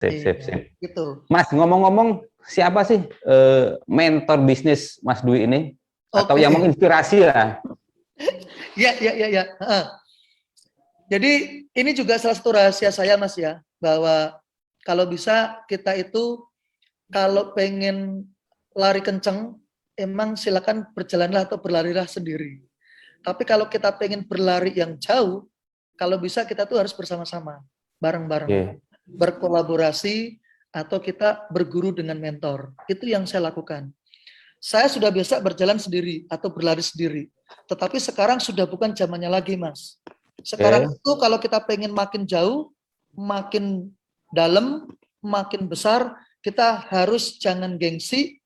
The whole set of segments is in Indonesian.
Sip, sip, Iya, sip. gitu. Mas, ngomong-ngomong, siapa sih mentor bisnis Mas Dwi ini? Atau Oke. yang menginspirasi lah? Ya, ya, ya, ya. Jadi ini juga salah satu rahasia saya, Mas ya, bahwa kalau bisa kita itu kalau pengen lari kenceng, emang silakan berjalanlah atau berlarilah sendiri. Tapi kalau kita pengen berlari yang jauh, kalau bisa kita tuh harus bersama-sama, bareng-bareng, Oke. berkolaborasi atau kita berguru dengan mentor. Itu yang saya lakukan. Saya sudah biasa berjalan sendiri atau berlari sendiri. Tetapi sekarang sudah bukan zamannya lagi, Mas. Sekarang Oke. itu kalau kita pengen makin jauh, makin dalam, makin besar, kita harus jangan gengsi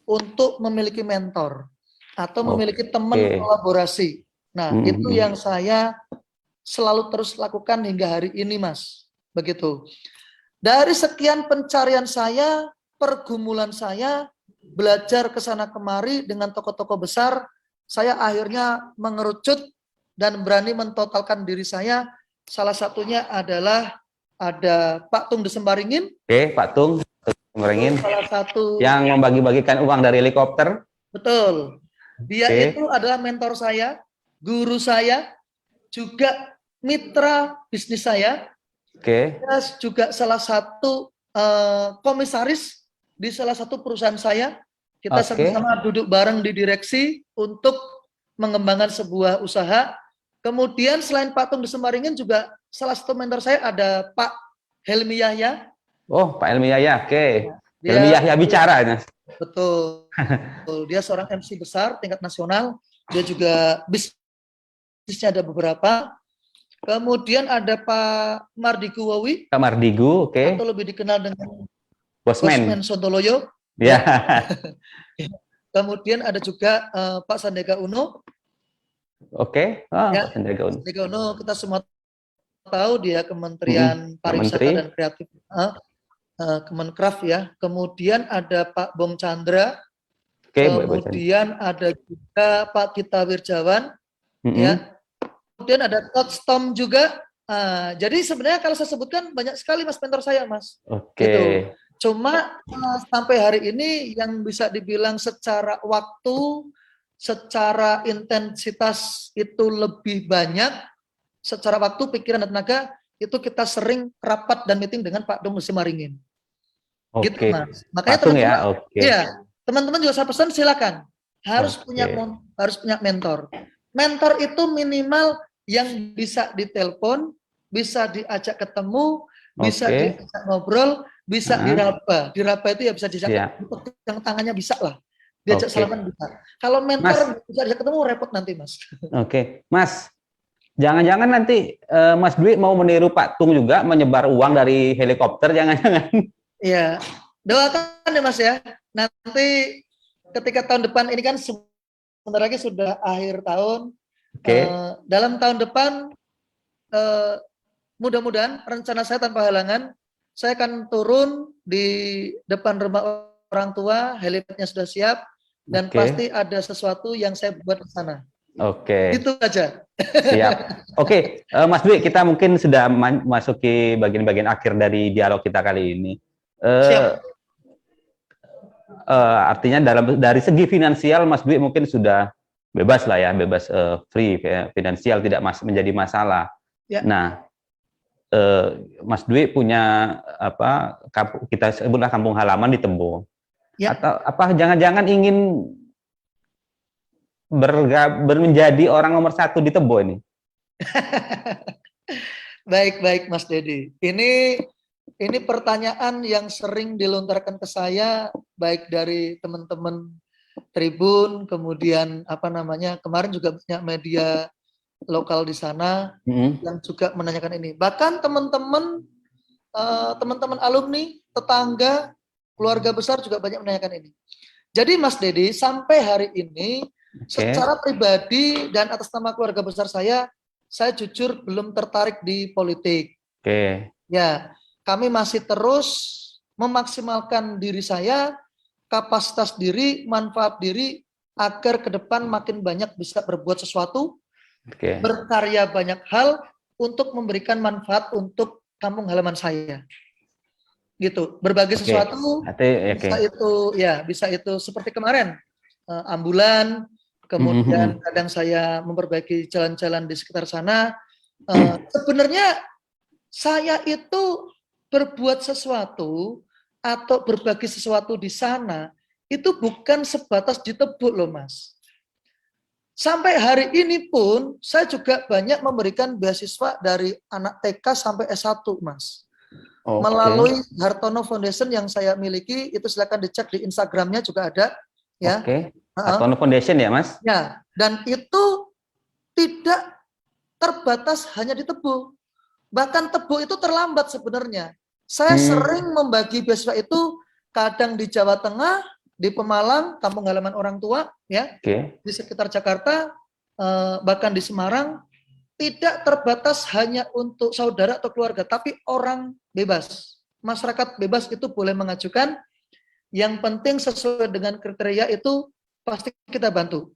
untuk memiliki mentor atau memiliki teman Oke. kolaborasi. Nah, itu Hmm. yang saya selalu terus lakukan hingga hari ini, Mas. Begitu. Dari sekian pencarian saya, pergumulan saya, belajar ke sana kemari dengan tokoh-tokoh besar, saya akhirnya mengerucut dan berani mentotalkan diri saya. Salah satunya adalah ada Pak Tung Desembaringin. Oke, Pak Tung, Itu ngerengin salah satu, yang membagi-bagikan uang dari helikopter. betul. Dia Oke. itu adalah mentor saya, guru saya, juga mitra bisnis saya. Oke. Dia juga salah satu komisaris di salah satu perusahaan saya. Kita Oke. sama-sama duduk bareng di direksi untuk mengembangkan sebuah usaha. Kemudian selain Pak Tung Desemaringin juga salah satu mentor saya ada Pak Helmi Yahya. Oh, Pak Helmi Yahya. Oke. Helmi Dia Yahya bicara. betul, dia seorang MC besar tingkat nasional. Dia juga bisnisnya ada beberapa. Kemudian ada Pak Mardigu Wawi Pak Mardigu, atau oke. lebih dikenal dengan Bosman. Bosman Sontoloyo. Ya. Ya. Kemudian ada juga Pak Sandiaga Uno. Oke. Oh, Ya, Pak Sandiaga Uno. Sandiaga Uno kita semua tahu dia Kementerian Pak Pariwisata Menteri. dan Kreatif, Kemenkraf ya. Kemudian ada Pak Bong Chandra. Oke, Bu Bosman. Kemudian ada juga Pak Gita Wirjawan. Mm-mm. Ya. Kemudian ada Coach Tom juga. Jadi sebenarnya kalau saya sebutkan banyak sekali Mas mentor saya, Mas. Oke. Gitu. Cuma sampai hari ini yang bisa dibilang secara waktu, secara intensitas itu lebih banyak, secara waktu, pikiran dan tenaga itu kita sering rapat dan meeting dengan Pak Dong Desemaringin. Gitu, Oke. Mas. Makanya Patung teman-teman, ya. Oke. iya, teman-teman juga saya pesan silakan harus punya Oke. mentor. Mentor itu minimal yang bisa ditelepon, bisa diajak ketemu, bisa Oke. diajak ngobrol, bisa diraba. Diraba itu ya bisa diajak Siap. yang tangannya bisa lah. Diajak Oke. salaman bisa. Kalau Mas. mentor bisa diajak ketemu repot nanti, Mas. Oke. Mas, jangan-jangan nanti Mas Dwi mau meniru Pak Tung juga menyebar uang dari helikopter, jangan-jangan. Iya. Doakan ya, Mas ya. Nanti ketika tahun depan ini kan sebentar lagi sudah akhir tahun. Oke. Dalam tahun depan mudah-mudahan rencana saya tanpa halangan, saya akan turun di depan rumah orang tua, helipadnya sudah siap, dan Oke. pasti ada sesuatu yang saya buat di sana. Oke. Itu aja. Siap. Oke, Mas Dwi, kita mungkin sudah masuki bagian-bagian akhir dari dialog kita kali ini. Siap. Artinya dari segi finansial, Mas Dwi mungkin sudah bebas lah ya, bebas free finansial, tidak menjadi masalah. Ya. Nah, Mas Dwi punya apa? Kita sebutlah kampung halaman di Tembung. Ya. Atau apa? Jangan-jangan ingin menjadi orang nomor 1 di Tebo ini? Baik Mas Dedi. Ini pertanyaan yang sering dilontarkan ke saya baik dari teman-teman Tribun, kemudian kemarin juga banyak media lokal di sana yang juga menanyakan ini. Bahkan teman-teman alumni, tetangga, keluarga besar juga banyak menanyakan ini. Jadi Mas Dedi, sampai hari ini secara pribadi dan atas nama keluarga besar saya jujur belum tertarik di politik. Ya, kami masih terus memaksimalkan diri saya, kapasitas diri, manfaat diri, agar ke depan makin banyak bisa berbuat sesuatu, berkarya banyak hal untuk memberikan manfaat untuk kampung halaman saya. gitu. Berbagi Oke. sesuatu, Oke. bisa itu seperti kemarin ambulan, kemudian kadang saya memperbaiki jalan-jalan di sekitar sana. Sebenarnya saya itu berbuat sesuatu atau berbagi sesuatu di sana itu bukan sebatas di Tebuk loh Mas. Sampai hari ini pun saya juga banyak memberikan beasiswa dari anak TK sampai S1 Mas. Melalui Hartono Foundation yang saya miliki, itu silakan dicek di Instagramnya juga ada ya. Oke. Hartono Foundation ya Mas? Ya, dan itu tidak terbatas hanya di Tebu. Bahkan Tebu itu terlambat sebenarnya. Saya sering membagi beasiswa itu kadang di Jawa Tengah, di Pemalang, kampung halaman orang tua, ya, di sekitar Jakarta, bahkan di Semarang, tidak terbatas hanya untuk saudara atau keluarga, tapi orang bebas. Masyarakat bebas itu boleh mengajukan. Yang penting sesuai dengan kriteria itu pasti kita bantu.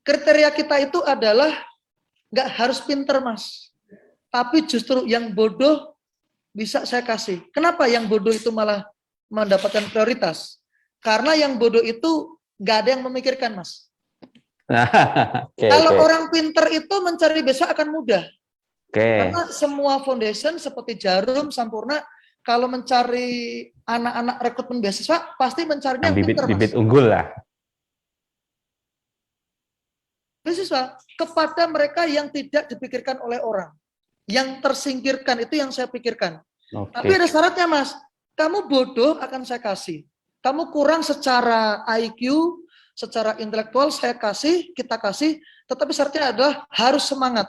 Kriteria kita itu adalah nggak harus pinter Mas, tapi justru yang bodoh bisa saya kasih. Kenapa yang bodoh itu malah mendapatkan prioritas? Karena yang bodoh itu nggak ada yang memikirkan Mas. Kalau orang pinter itu mencari beasiswa akan mudah. Karena semua foundation seperti Jarum, Sampurna, kalau mencari anak-anak rekrutmen beasiswa pasti mencarinya yang pinter Mas. Bibit unggul lah. Beasiswa kepada mereka yang tidak dipikirkan oleh orang, yang tersingkirkan, itu yang saya pikirkan. Tapi ada syaratnya Mas, kamu bodoh akan saya kasih, kamu kurang secara IQ, secara intelektual saya kasih, kita kasih, tetapi syaratnya adalah harus semangat,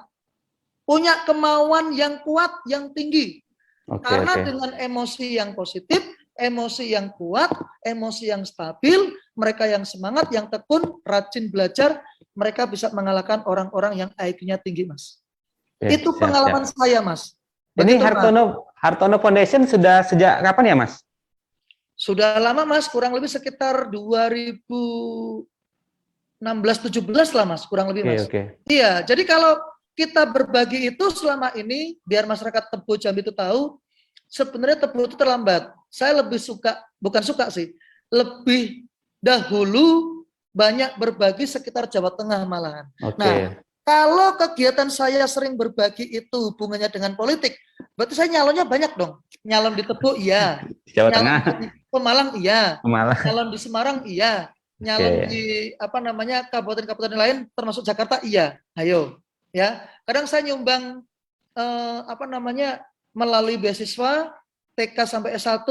punya kemauan yang kuat, yang tinggi. Karena dengan emosi yang positif, emosi yang kuat, emosi yang stabil, mereka yang semangat, yang tekun, rajin belajar, mereka bisa mengalahkan orang-orang yang IQ-nya tinggi, Mas. Itu pengalaman saya, Mas. Ini Hartono Foundation sudah sejak kapan ya, Mas? Sudah lama, Mas. Kurang lebih sekitar 2016-17 lah, Mas. Kurang lebih, Mas. Iya, jadi kalau kita berbagi itu selama ini, biar masyarakat Tebu Jambi itu tahu, sebenarnya Tebu itu terlambat. Saya lebih suka, bukan suka sih, lebih dahulu banyak berbagi sekitar Jawa Tengah malahan. Nah, kalau kegiatan saya sering berbagi itu hubungannya dengan politik, berarti saya nyalonnya banyak dong. Nyalon di Tebu, iya. Jawa nyalon Tengah. di Pemalang, iya. Pemalang. Nyalon di Semarang, iya. Nyalon di kabupaten-kabupaten lain, termasuk Jakarta, iya. Ayo, ya. Kadang saya nyumbang melalui beasiswa TK sampai S1,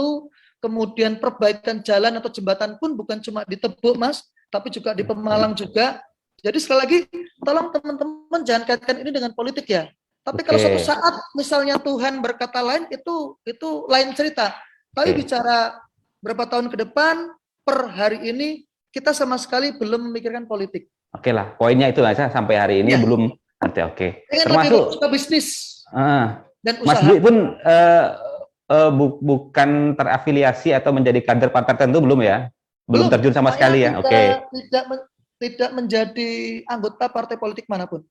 kemudian perbaikan jalan atau jembatan pun bukan cuma di Tebu, Mas, tapi juga di Pemalang juga. Jadi sekali lagi, tolong teman-teman jangan kaitkan ini dengan politik ya. Tapi kalau suatu saat misalnya Tuhan berkata lain, itu lain cerita. Tapi bicara berapa tahun ke depan, per hari ini kita sama sekali belum memikirkan politik. Oke lah, poinnya itu aja sampai hari ini belum ada. Termasuk lebih bisnis dan usaha. Mas Dwi pun bukan terafiliasi atau menjadi kader partai tertentu belum ya? Belum terjun sama sekali ya? Tidak menjadi anggota partai politik manapun.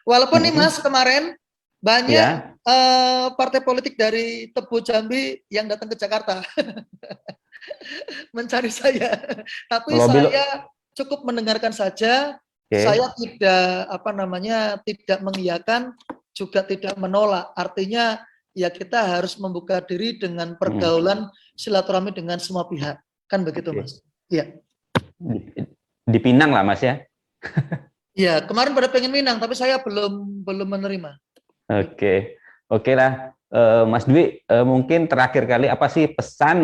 Walaupun nih Mas, kemarin banyak partai politik dari Tebu Jambi yang datang ke Jakarta mencari saya. Tapi saya cukup mendengarkan saja. Saya tidak mengiyakan, juga tidak menolak. Artinya ya kita harus membuka diri dengan pergaulan silaturahmi dengan semua pihak. Kan begitu, Mas? Iya. Di Pinang lah, Mas ya? Iya, kemarin pada pengen Minang, tapi saya belum menerima. Oke lah. Mas Dwi, mungkin terakhir kali apa sih pesan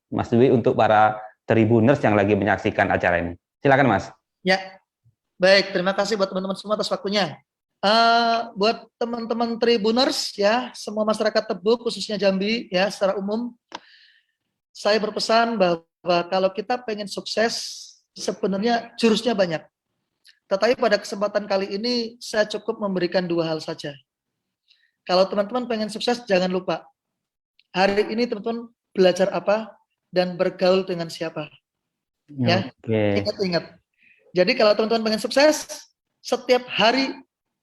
Mas Dwi untuk para Tribuners yang lagi menyaksikan acara ini? Silakan, Mas. Ya, baik. Terima kasih buat teman-teman semua atas waktunya. Buat teman-teman Tribuners ya, semua masyarakat Tebu khususnya Jambi ya secara umum, saya berpesan bahwa kalau kita pengen sukses sebenarnya jurusnya banyak. Tetapi pada kesempatan kali ini saya cukup memberikan 2 hal saja. Kalau teman-teman pengen sukses jangan lupa hari ini teman-teman belajar apa dan bergaul dengan siapa. Ya, ingat-ingat. Jadi kalau teman-teman pengen sukses, setiap hari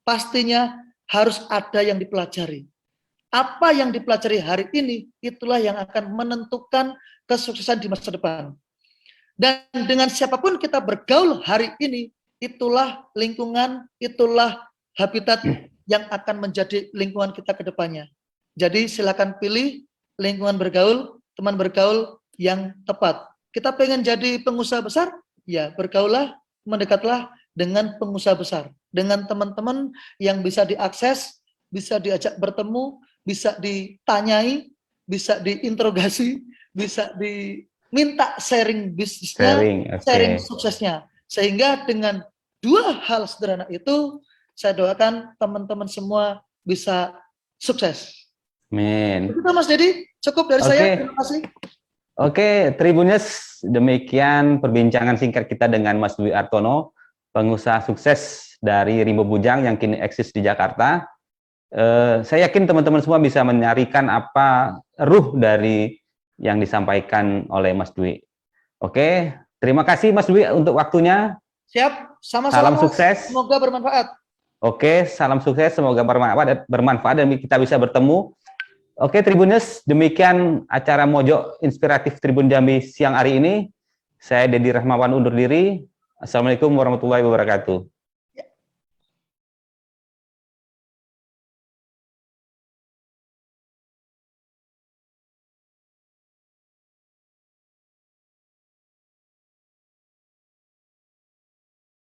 pastinya harus ada yang dipelajari. Apa yang dipelajari hari ini, itulah yang akan menentukan kesuksesan di masa depan. Dan dengan siapapun kita bergaul hari ini, itulah lingkungan, itulah habitat yang akan menjadi lingkungan kita ke depannya. Jadi silakan pilih lingkungan bergaul, teman bergaul yang tepat. Kita pengen jadi pengusaha besar, ya bergaullah, mendekatlah dengan pengusaha besar. Dengan teman-teman yang bisa diakses, bisa diajak bertemu, bisa ditanyai, bisa diinterogasi, bisa diminta sharing bisnisnya, sharing suksesnya. Sehingga dengan dua hal sederhana itu, saya doakan teman-teman semua bisa sukses. Amin. Begitu Mas Dedi, cukup dari saya. Terima kasih. Oke, Tribuners, demikian perbincangan singkat kita dengan Mas Dwi Artono, pengusaha sukses dari Rimbo Bujang yang kini eksis di Jakarta. Saya yakin teman-teman semua bisa menyarikan apa ruh dari yang disampaikan oleh Mas Dwi. Oke, terima kasih Mas Dwi untuk waktunya. Siap, sama-sama. Salam sukses. Semoga bermanfaat. Oke, salam sukses, semoga bermanfaat dan kita bisa bertemu. Oke, Tribuners, demikian acara Mojok Inspiratif Tribun Jambi siang hari ini. Saya Dedi Rahmawan undur diri. Assalamualaikum warahmatullahi wabarakatuh.